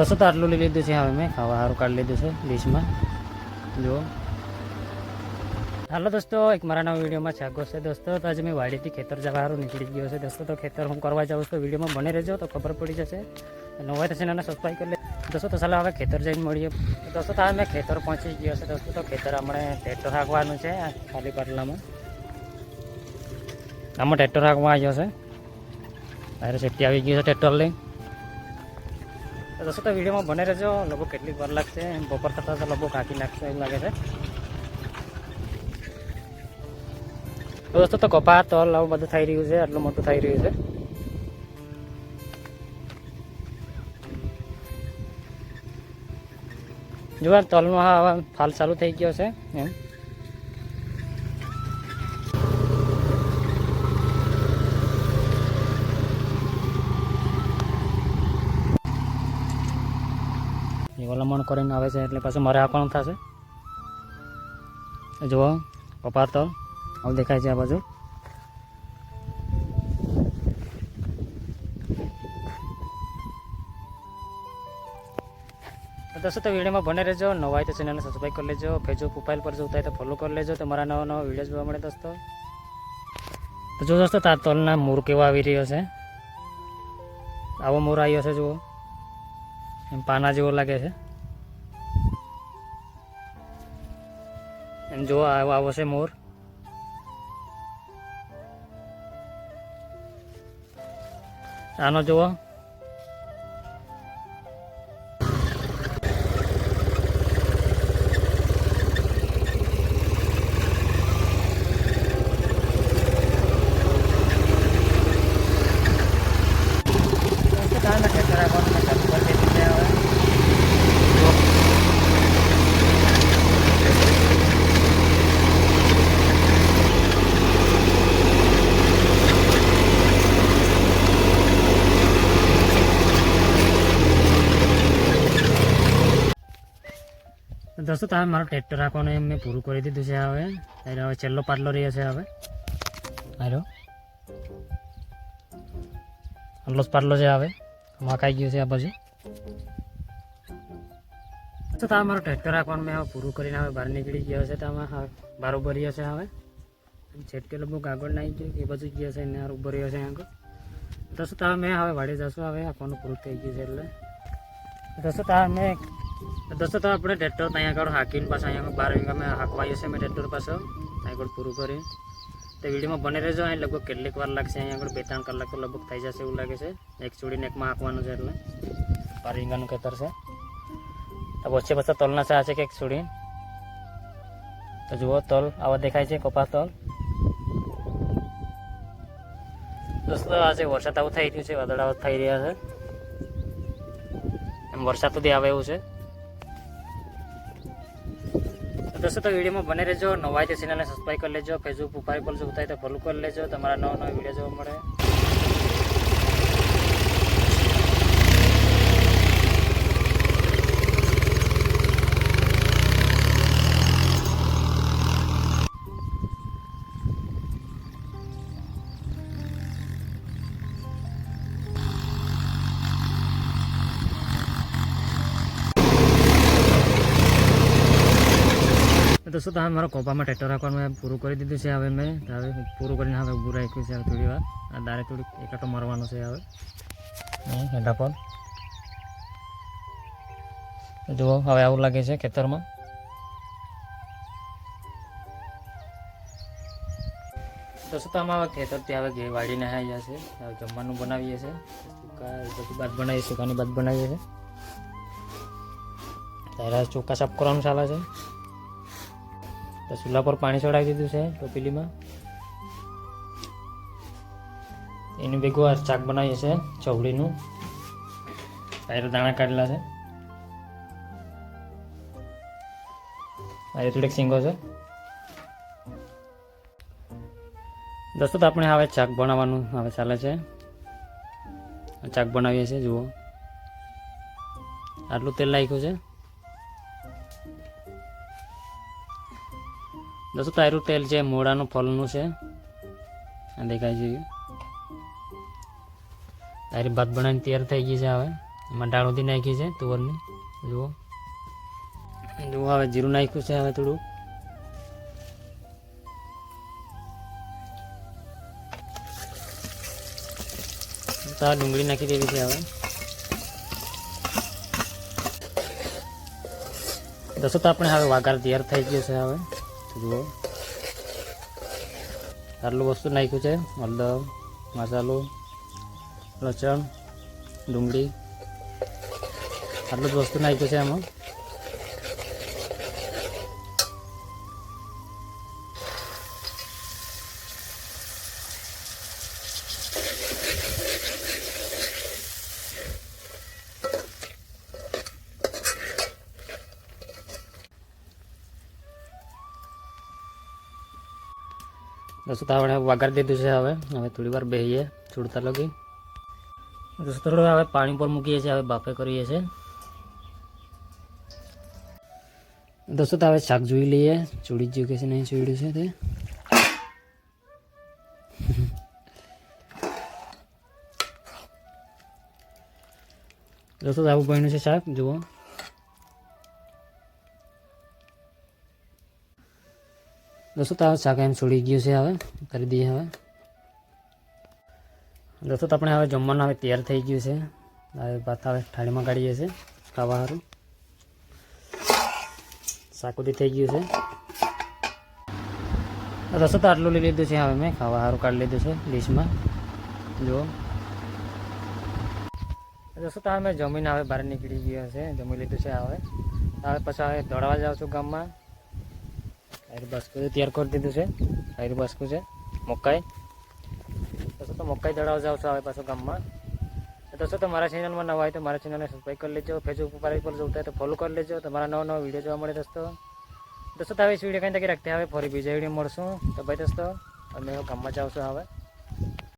दोस्तों तो आटलू लई लीधुं छे। हवे मैं खावा सारूं काढी लीधुं छे डिश में। जो हेलो दोस्तों, एक मारा नवा वीडियो में स्वागत है। दोस्तों तो आज मैं वाड़ी थी खेतर जवा हारू निकली गयो छे। दोस्तों तो खेतर हूँ करवा जाऊँ तो वीडियो में बने रहो तो खबर पड़ी जैसे नवा तो चैनल ने सब्सक्राइब कर ले। दोस्तों तो चलो हमें खेतर जाइए मळीए। दोस्तों तो मैं खेतर पहुँची गयो छे। दोस्तों तो खेतर हमणे ट्रेक्टर हांकवानुं छे। खाली पाटला में आम ट्रेक्टर हांकवा आव्यो छे। बाहर सेफ्टी आई गई है ट्रेक्टर लई। दोस्तों तो वीडियो में बने रहो। लगभग केटली વાર लागशे। बपोर थता तो लगभग हांकी नाखशे एवुं लागे छे। दोस्तों तो कपा तल आવું બધું થઈ રહ્યું છે। આટલું મોટું થઈ રહ્યું છે। જો તલમાં હવે ફાલ ચાલુ થઈ ગયો છે એમ। વલમણ કરીને આવે છે એટલે પાછું મારે આપવાનું થશે। જુઓ કપા તલ આવું દેખાય છે આ બાજુ। दोस्तों तो वीडियो में बने रहो। नवा है तो चैनल ने सब्सक्राइब कर लेजो। फेसबुक प्रोफाइल पर जो होता है तो फॉलो कर लेजो तो मारा नवा नवा वीडियो जोवा मळे दोस्तों। तो जो दोस्तों ता तलना मूर केवा आवी रह्यो छे। आवो मूर आव्यो छे। जुओ एम पाना जेवो लागे छे। एम जो आवो छे मूर। आनो जुओ दोस्तों तो मारो ट्रेक्टर हांकवानुं मैं पूरुं करी दीधुं छे। हवे हवे छेल्लो पाटलो रह्यो छे। हवे आरो आटलो ज पाटलो छे। हवे हांकाई गयो छे आ बाजू। तो मारो ट्रेक्टर हांकवानुं मैं पूरुं करीने हवे बहार निकળી गयो छे। तो आमां बहार उभो रह्यो छे। हवे छेटके लगभग आगळ नाई गयो ए बाजू गयो छे ने उभो रह्यो छे आगळ। दोस्तों तो मैं हवे वाड़ी जाशुं। हवे हांकवानुं पूरुं थई गयुं छे એટલે दोस्तों तो अपने ट्रेक्टर अँ आग हाकीने पास अँ 12 वीघा में हाकवा से मैं ट्रेक्टर पास आग पूरु कर तो वीडियो में बने रहो। अँ लगभग केटलीक વાર लागशे। अँ आग 2-3 कलाक तो लगभग थी जैसे एवं लगे। एक चूड़ी ने एक में हाकवानुं छे એટલે 12 વીઘાનું खेतर से। तो वच्चे पाछा तलना सा है कि एक चूड़ी। तो जुओ तल आवा देखाय छे कपा तल। दोस्तों आज वरसाद आવું થઈ રહ્યું છે। વાદળાઓ થઈ રહ્યા છે। એમ વરસાદ સુધી આવે એવું છે। दोस्तों तो वीडियो में बने रहो। नवा है तो चैनल ने सब्सक्राइब कर लेजो। फेसबुक प्रोफाइल पर जो होता है तो फॉलो कर लेजो तो हमारा नवा नवा वीडियो जो मळे। दोस्तों तो मारो कोपा में ट्रेक्टर हांकवानुं मैं पूरुं करी दीधुं छे। हवे मैं हवे पूरुं करीने हवे ऊभुं राख्युं छे। थोड़ी वार आ दारे थोड़ी एक आटो मारवानो छे। हवे हेंडा पर जुओ हवे आवुं लागे छे खेतर में। दोस्तों तो आमां खेतर थी हवे वाड़ीने आव्या छे। हवे जमवानुं बनावीए छे। सूका भात बनावीए सूकानी भात बनावीए छे। त्यारे चोखा साफ करवानुं चाले छे। तो चूल्हा पर पानी चढ़ावी दीधुं छे टोपली में। एनी भेगुं आ शाक बनावीए छे चवड़ीनुं। त्यारे दाणा काढेला छे। आ थोड़ीक सींगो छे। दोस्तों तो अपने हवे शाक बनाववानुं हवे चाले छे। शाक बनावीए छे। जुओ आटલું તેલ નાખ્યું છે। दोस्तों तारू तेल है मोड़ानु फलनु है देखाय तारी भात बनाने तैयार थी गई है। हवे એમાં દાળ સુધી નાખી છે તુવરની. જુઓ જુઓ હવે જીરું નાખ્યું છે. હવે થોડું તો આ ડુંગળી નાખી દેવી છે. હવે દોસ્તો તો આપણે હવે વઘાર તૈયાર થઈ ગયો છે. હવે જુઓ આટલું વસ્તુ નાખ્યું છે. હળદર, મસાલો, લસણ, ડુંગળી આટલું જ વસ્તુ નાખ્યું છે એમાં. દોસ્તો તો આપણે વઘાર દીધું છે. હવે થોડી વાર બેસીએ છૂડતા લગી. દોસ્તો થોડું હવે પાણી પર મૂકીએ છીએ. હવે બાફે કરીએ છીએ. દોસ્તો તો હવે શાક જોઈ લઈએ ચૂડી ગયું કે નહીં ચૂડ્યું છે તે. દોસ્તો આવું બન્યું છે શાક. જુઓ દોસ્તો તો શાક એમ છોડી ગયું છે. હવે કરી દઈએ. હવે દોસ્તો તો આપણે હવે જમવાનું હવે તૈયાર થઈ ગયું છે. હવે ભાત હવે થાળીમાં કાઢીએ છીએ ખાવા સારું. શાક ઉધી થઈ ગયું છે. દોસ્તો તો આટલું લઈ લીધું છે. હવે મેં ખાવા સારું કાઢી લીધું છે ડીશમાં. જુઓ દોસ્તો તો મેં જમીને હવે બહાર નીકળી ગયા છે. જમી લીધું છે. હવે પછી હવે દોડવા જાઉં છું ગામમાં. આયરું બાસ્કું તૈયાર કરી દીધું છે. આયરું બાસ્કું છે મકાઈ. દોસ્તો તો મકાઈ દોડાવવા જાઉં છું હવે પાછું ગામમાં. દોસ્તો તો મારા ચેનલમાં નવા હોય તો મારા ચેનલને સબસ્ક્રાઈબ કરી લેજો. ફેસબુક પર જોતા હોય તો ફોલો કરી લેજો. તમારા નવા વિડીયો જોવા મળે દોસ્તો. દોસ્તો તો હવે વિડીયો કંઈ તકી રાખते હવે ફરી બીજા વિડીયો મળશું. તો ભાઈ દોસ્તો અમે ગામમાં જાઉં છું હવે.